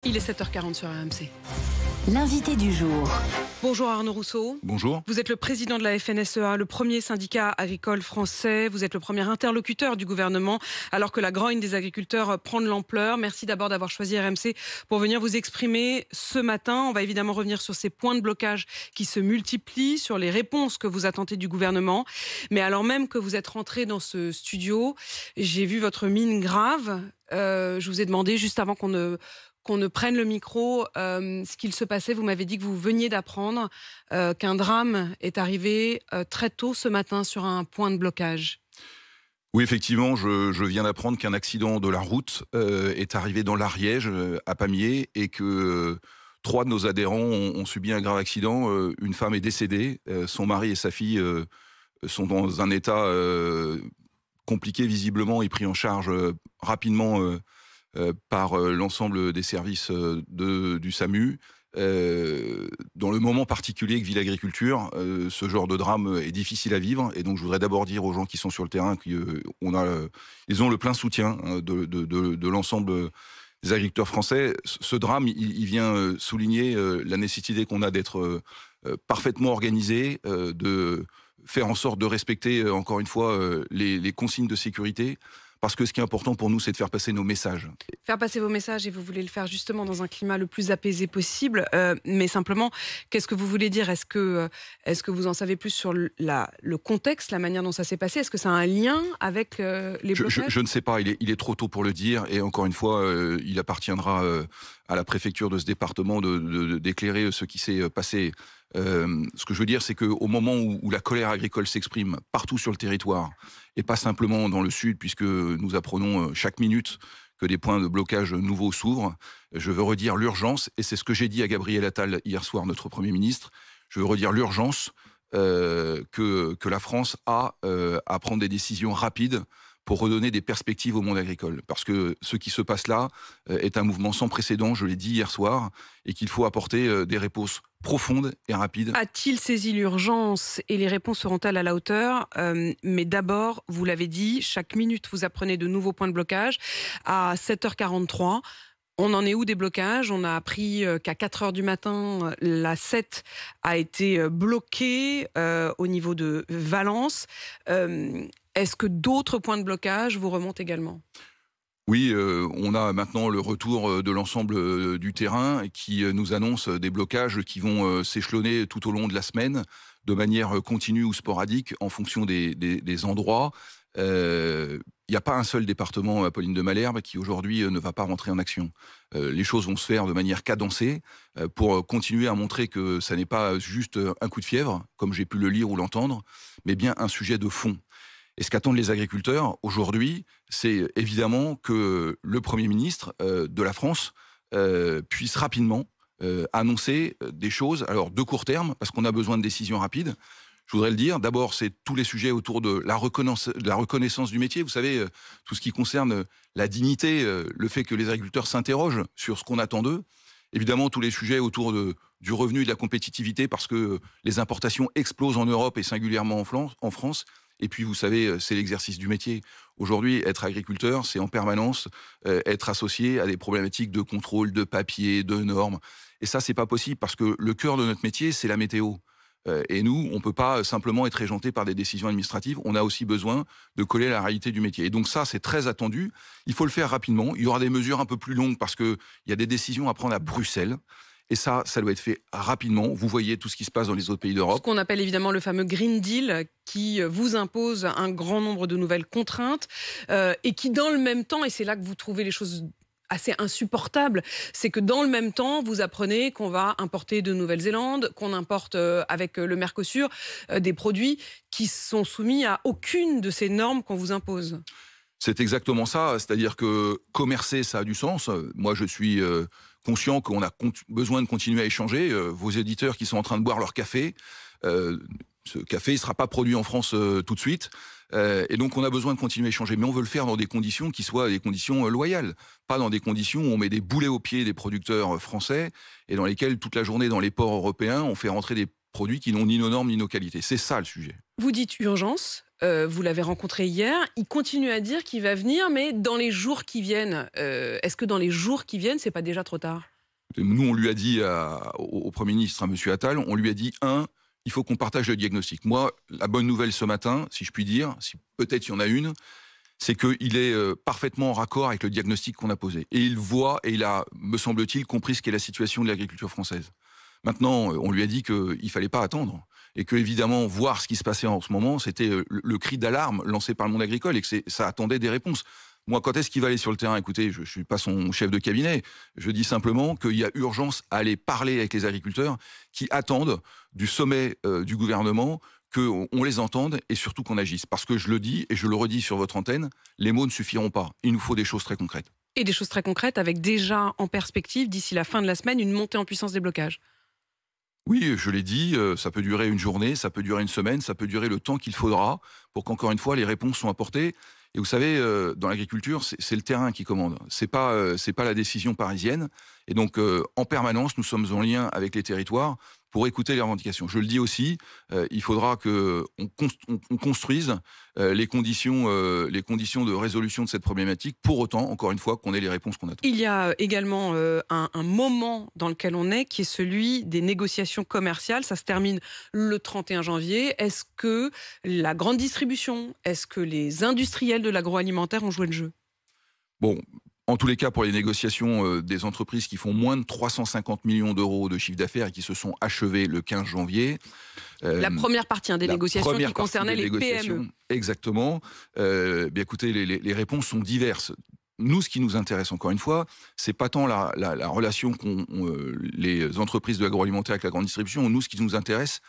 Il est 7h40 sur RMC. L'invité du jour. Bonjour Arnaud Rousseau. Bonjour. Vous êtes le président de la FNSEA, le premier syndicat agricole français. Vous êtes le premier interlocuteur du gouvernement alors que la grogne des agriculteurs prend de l'ampleur. Merci d'abord d'avoir choisi RMC pour venir vous exprimer ce matin. On va évidemment revenir sur ces points de blocage qui se multiplient, sur les réponses que vous attendez du gouvernement. Mais alors même que vous êtes rentré dans ce studio, j'ai vu votre mine grave. Je vous ai demandé juste avant qu'on ne prenne le micro, ce qu'il se passait. Vous m'avez dit que vous veniez d'apprendre qu'un drame est arrivé très tôt ce matin sur un point de blocage. Oui, effectivement, je viens d'apprendre qu'un accident de la route est arrivé dans l'Ariège, à Pamiers, et que 3 de nos adhérents ont subi un grave accident. Une femme est décédée, son mari et sa fille sont dans un état compliqué visiblement et pris en charge rapidement par l'ensemble des services du SAMU. Dans le moment particulier que vit l'agriculture, ce genre de drame est difficile à vivre. Et donc je voudrais d'abord dire aux gens qui sont sur le terrain qu'ils ont le plein soutien de l'ensemble des agriculteurs français. Ce drame, il vient souligner la nécessité qu'on a d'être parfaitement organisé, de faire en sorte de respecter, encore une fois, les consignes de sécurité. Parce que ce qui est important pour nous, c'est de faire passer nos messages. Faire passer vos messages, et vous voulez le faire justement dans un climat le plus apaisé possible. Mais simplement, qu'est-ce que vous voulez dire ? Est-ce que vous en savez plus sur le contexte, la manière dont ça s'est passé ? Est-ce que ça a un lien avec les blocages ? Je ne sais pas, il est trop tôt pour le dire. Et encore une fois, il appartiendra à la préfecture de ce département d'éclairer ce qui s'est passé. Ce que je veux dire, c'est qu'au moment où la colère agricole s'exprime partout sur le territoire, et pas simplement dans le sud, puisque nous apprenons chaque minute que des points de blocage nouveaux s'ouvrent, je veux redire l'urgence, et c'est ce que j'ai dit à Gabriel Attal hier soir, notre Premier ministre, je veux redire l'urgence que la France a à prendre des décisions rapides pour redonner des perspectives au monde agricole. Parce que ce qui se passe là est un mouvement sans précédent, je l'ai dit hier soir, et qu'il faut apporter des réponses profondes et rapides. A-t-il saisi l'urgence et les réponses seront-elles à la hauteur ? Mais d'abord, vous l'avez dit, chaque minute vous apprenez de nouveaux points de blocage. À 7h43, on en est où des blocages ? On a appris qu'à 4h du matin, la 7 a été bloquée au niveau de Valence. Est-ce que d'autres points de blocage vous remontent également ? Oui, on a maintenant le retour de l'ensemble du terrain qui nous annonce des blocages qui vont s'échelonner tout au long de la semaine de manière continue ou sporadique en fonction des endroits. Il n'y a pas un seul département, Apolline de Malherbe, qui aujourd'hui ne va pas rentrer en action. Les choses vont se faire de manière cadencée pour continuer à montrer que ça n'est pas juste un coup de fièvre, comme j'ai pu le lire ou l'entendre, mais bien un sujet de fond. Et ce qu'attendent les agriculteurs aujourd'hui, c'est évidemment que le Premier ministre de la France puisse rapidement annoncer des choses, alors de court terme, parce qu'on a besoin de décisions rapides. Je voudrais le dire, d'abord, c'est tous les sujets autour de la reconnaissance du métier. Vous savez, tout ce qui concerne la dignité, le fait que les agriculteurs s'interrogent sur ce qu'on attend d'eux. Évidemment, tous les sujets autour du revenu et de la compétitivité, parce que les importations explosent en Europe et singulièrement en France. Et puis, vous savez, c'est l'exercice du métier. Aujourd'hui, être agriculteur, c'est en permanence être associé à des problématiques de contrôle, de papier, de normes. Et ça, c'est pas possible parce que le cœur de notre métier, c'est la météo. Et nous, on peut pas simplement être régenté par des décisions administratives. On a aussi besoin de coller à la réalité du métier. Et donc ça, c'est très attendu. Il faut le faire rapidement. Il y aura des mesures un peu plus longues parce qu'il y a des décisions à prendre à Bruxelles. Et ça doit être fait rapidement. Vous voyez tout ce qui se passe dans les autres pays d'Europe. Ce qu'on appelle évidemment le fameux Green Deal qui vous impose un grand nombre de nouvelles contraintes et qui dans le même temps, et c'est là que vous trouvez les choses assez insupportables, c'est que dans le même temps, vous apprenez qu'on va importer de Nouvelle-Zélande, qu'on importe avec le Mercosur des produits qui sont soumis à aucune de ces normes qu'on vous impose. C'est exactement ça, c'est-à-dire que commercer, ça a du sens. Moi, je suis conscient qu'on a besoin de continuer à échanger. Vos éditeurs qui sont en train de boire leur café, ce café, il ne sera pas produit en France tout de suite. Et donc, on a besoin de continuer à échanger. Mais on veut le faire dans des conditions qui soient des conditions loyales. Pas dans des conditions où on met des boulets aux pieds des producteurs français et dans lesquels, toute la journée, dans les ports européens, on fait rentrer des produits qui n'ont ni nos normes ni nos qualités. C'est ça, le sujet. Vous dites urgence. Vous l'avez rencontré hier. Il continue à dire qu'il va venir, mais dans les jours qui viennent. Est-ce que dans les jours qui viennent, c'est pas déjà trop tard ? Nous, on lui a dit au Premier ministre, à M. Attal, on lui a dit, il faut qu'on partage le diagnostic. Moi, la bonne nouvelle ce matin, si je puis dire, si peut-être il y en a une, c'est qu'il est parfaitement en raccord avec le diagnostic qu'on a posé. Et il voit, et il a, me semble-t-il, compris ce qu'est la situation de l'agriculture française. Maintenant, on lui a dit qu'il ne fallait pas attendre. Et que, évidemment, voir ce qui se passait en ce moment, c'était le cri d'alarme lancé par le monde agricole et que ça attendait des réponses. Moi, quand est-ce qu'il va aller sur le terrain? Écoutez, je ne suis pas son chef de cabinet. Je dis simplement qu'il y a urgence à aller parler avec les agriculteurs qui attendent du sommet du gouvernement qu'on les entende et surtout qu'on agisse. Parce que je le dis et je le redis sur votre antenne, les mots ne suffiront pas. Il nous faut des choses très concrètes. Et des choses très concrètes avec déjà en perspective, d'ici la fin de la semaine, une montée en puissance des blocages. Oui, je l'ai dit, ça peut durer une journée, ça peut durer une semaine, ça peut durer le temps qu'il faudra pour qu'encore une fois les réponses soient apportées. Et vous savez, dans l'agriculture, c'est le terrain qui commande. C'est pas la décision parisienne. Et donc, en permanence, nous sommes en lien avec les territoires pour écouter les revendications. Je le dis aussi, il faudra qu'on construise les conditions de résolution de cette problématique, pour autant, encore une fois, qu'on ait les réponses qu'on attend. Il y a également un moment dans lequel on est, qui est celui des négociations commerciales. Ça se termine le 31 janvier. Est-ce que la grande distribution, est-ce que les industriels de l'agroalimentaire ont joué le jeu? Bon, en tous les cas, pour les négociations des entreprises qui font moins de 350 millions d'euros de chiffre d'affaires et qui se sont achevées le 15 janvier. La première partie des négociations qui concernait les PME. Exactement. Bien écoutez, les réponses sont diverses. Nous, ce qui nous intéresse, encore une fois, c'est pas tant la relation qu'ont les entreprises de l'agroalimentaire avec la grande distribution. Nous, ce qui nous intéresse,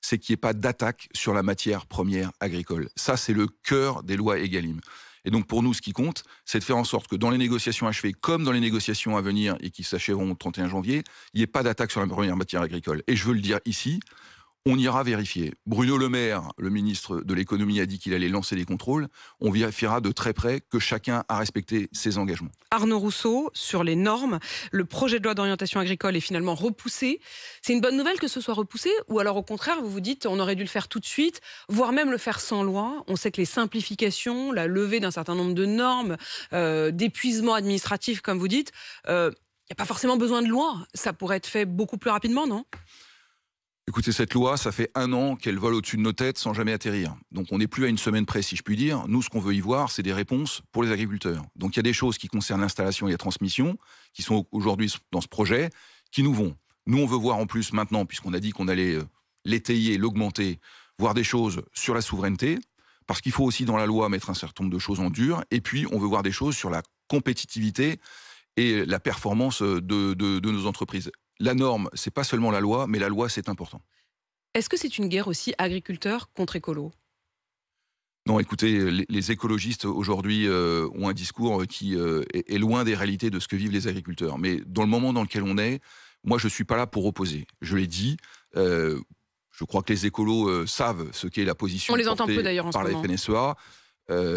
c'est qu'il n'y ait pas d'attaque sur la matière première agricole. Ça, c'est le cœur des lois Egalim. Et donc, pour nous, ce qui compte, c'est de faire en sorte que dans les négociations achevées, comme dans les négociations à venir et qui s'achèveront le 31 janvier, il n'y ait pas d'attaque sur la première matière agricole. Et je veux le dire ici, on ira vérifier. Bruno Le Maire, le ministre de l'économie, a dit qu'il allait lancer des contrôles. On vérifiera de très près que chacun a respecté ses engagements. Arnaud Rousseau, sur les normes, le projet de loi d'orientation agricole est finalement repoussé. C'est une bonne nouvelle que ce soit repoussé, ou alors au contraire, vous vous dites on aurait dû le faire tout de suite, voire même le faire sans loi. On sait que les simplifications, la levée d'un certain nombre de normes, d'épuisement administratif, comme vous dites, il n'y a pas forcément besoin de loi. Ça pourrait être fait beaucoup plus rapidement, non ? Écoutez, cette loi, ça fait 1 an qu'elle vole au-dessus de nos têtes sans jamais atterrir. Donc on n'est plus à une semaine près, si je puis dire. Nous, ce qu'on veut y voir, c'est des réponses pour les agriculteurs. Donc il y a des choses qui concernent l'installation et la transmission, qui sont aujourd'hui dans ce projet, qui nous vont. Nous, on veut voir en plus maintenant, puisqu'on a dit qu'on allait l'étayer, l'augmenter, voir des choses sur la souveraineté, parce qu'il faut aussi dans la loi mettre un certain nombre de choses en dur. Et puis, on veut voir des choses sur la compétitivité et la performance de nos entreprises. La norme, c'est pas seulement la loi, mais la loi, c'est important. Est-ce que c'est une guerre aussi agriculteur contre écolo ? Non, écoutez, les écologistes aujourd'hui ont un discours qui est loin des réalités de ce que vivent les agriculteurs. Mais dans le moment dans lequel on est, moi, je suis pas là pour opposer. Je l'ai dit, je crois que les écolos savent ce qu'est la position on les entend peu, d'ailleurs, en par ce la moment. FNSEA.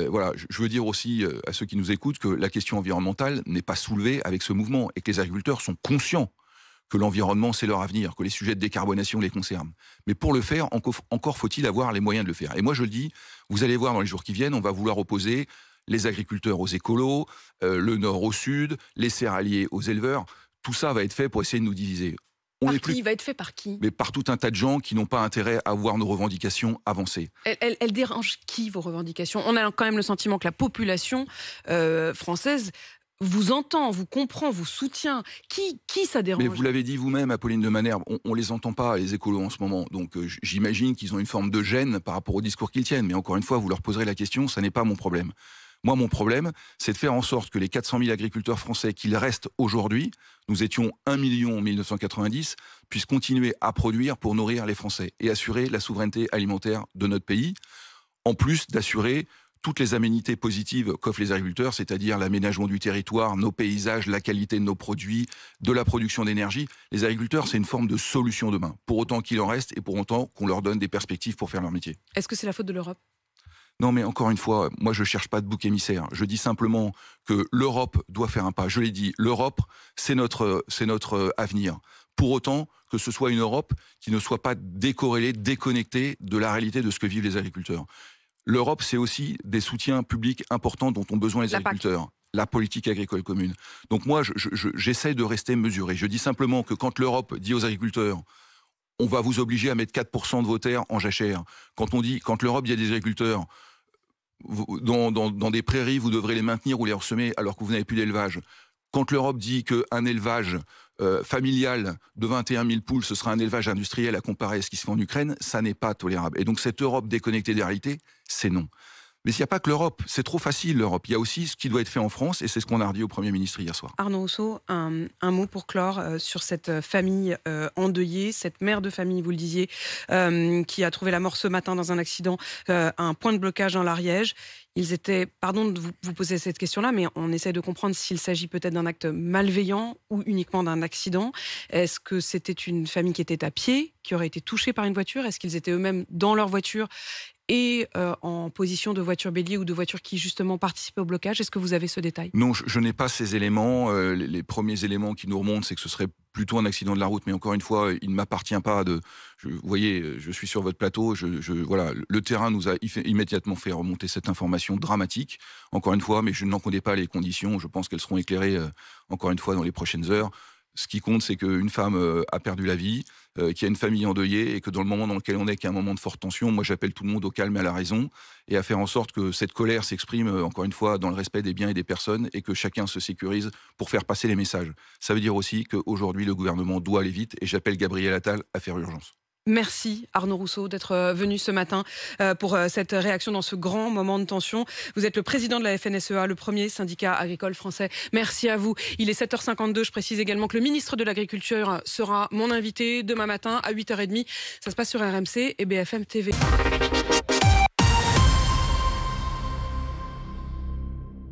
Voilà, je veux dire aussi à ceux qui nous écoutent que la question environnementale n'est pas soulevée avec ce mouvement et que les agriculteurs sont conscients que l'environnement, c'est leur avenir, que les sujets de décarbonation les concernent. Mais pour le faire, encore faut-il avoir les moyens de le faire. Et moi, je le dis, vous allez voir dans les jours qui viennent, on va vouloir opposer les agriculteurs aux écolos, le nord au sud, les céréaliers aux éleveurs. Tout ça va être fait pour essayer de nous diviser. Il va être fait par qui ? Mais par tout un tas de gens qui n'ont pas intérêt à voir nos revendications avancer. Elles dérangent qui, vos revendications ? On a quand même le sentiment que la population française vous entend, vous comprend, vous soutient. Qui ça dérange ? Mais vous l'avez dit vous-même, Apolline de Malherbe, on les entend pas, les écolos, en ce moment. Donc j'imagine qu'ils ont une forme de gêne par rapport au discours qu'ils tiennent. Mais encore une fois, vous leur poserez la question, ça n'est pas mon problème. Moi, mon problème, c'est de faire en sorte que les 400 000 agriculteurs français qu'il reste aujourd'hui, nous étions 1 million en 1990, puissent continuer à produire pour nourrir les Français et assurer la souveraineté alimentaire de notre pays, en plus d'assurer toutes les aménités positives qu'offrent les agriculteurs, c'est-à-dire l'aménagement du territoire, nos paysages, la qualité de nos produits, de la production d'énergie. Les agriculteurs, c'est une forme de solution demain, pour autant qu'il en reste et pour autant qu'on leur donne des perspectives pour faire leur métier. Est-ce que c'est la faute de l'Europe ? Non, mais encore une fois, moi je ne cherche pas de bouc émissaire. Je dis simplement que l'Europe doit faire un pas. Je l'ai dit, l'Europe, c'est notre avenir. Pour autant que ce soit une Europe qui ne soit pas décorrélée, déconnectée de la réalité de ce que vivent les agriculteurs. L'Europe, c'est aussi des soutiens publics importants dont ont besoin les agriculteurs. la politique agricole commune. Donc moi, j'essaye de rester mesuré. Je dis simplement que quand l'Europe dit aux agriculteurs on va vous obliger à mettre 4% de vos terres en jachère, quand l'Europe dit à des agriculteurs dans des prairies, vous devrez les maintenir ou les ressemer alors que vous n'avez plus d'élevage, quand l'Europe dit qu'un élevage familial de 21 000 poules, ce sera un élevage industriel à comparer à ce qui se fait en Ukraine, ça n'est pas tolérable. Et donc cette Europe déconnectée des réalités, c'est non. Mais il n'y a pas que l'Europe, c'est trop facile l'Europe. Il y a aussi ce qui doit être fait en France et c'est ce qu'on a redit au Premier ministre hier soir. Arnaud Rousseau, un mot pour clore sur cette famille endeuillée, cette mère de famille, vous le disiez, qui a trouvé la mort ce matin dans un accident, un point de blocage dans l'Ariège. Ils étaient, pardon de vous poser cette question-là, mais on essaie de comprendre s'il s'agit peut-être d'un acte malveillant ou uniquement d'un accident. Est-ce que c'était une famille qui était à pied, qui aurait été touchée par une voiture? Est-ce qu'ils étaient eux-mêmes dans leur voiture et en position de voiture bélier ou de voiture qui justement participaient au blocage? Est-ce que vous avez ce détail? Non, je n'ai pas ces éléments. Les premiers éléments qui nous remontent, c'est que ce serait plutôt un accident de la route. Mais encore une fois, il ne m'appartient pas de... Vous voyez, je suis sur votre plateau. Voilà, le terrain nous a immédiatement fait remonter cette information dramatique. Encore une fois, mais je n'en connais pas les conditions. Je pense qu'elles seront éclairées, encore une fois, dans les prochaines heures. Ce qui compte, c'est qu'une femme a perdu la vie, qu'il y a une famille endeuillée et que dans le moment dans lequel on est, qu'il y a un moment de forte tension, moi j'appelle tout le monde au calme et à la raison et à faire en sorte que cette colère s'exprime, encore une fois, dans le respect des biens et des personnes et que chacun se sécurise pour faire passer les messages. Ça veut dire aussi qu'aujourd'hui, le gouvernement doit aller vite et j'appelle Gabriel Attal à faire urgence. Merci Arnaud Rousseau d'être venu ce matin pour cette réaction dans ce grand moment de tension. Vous êtes le président de la FNSEA, le premier syndicat agricole français. Merci à vous. Il est 7h52. Je précise également que le ministre de l'Agriculture sera mon invité demain matin à 8h30. Ça se passe sur RMC et BFM TV.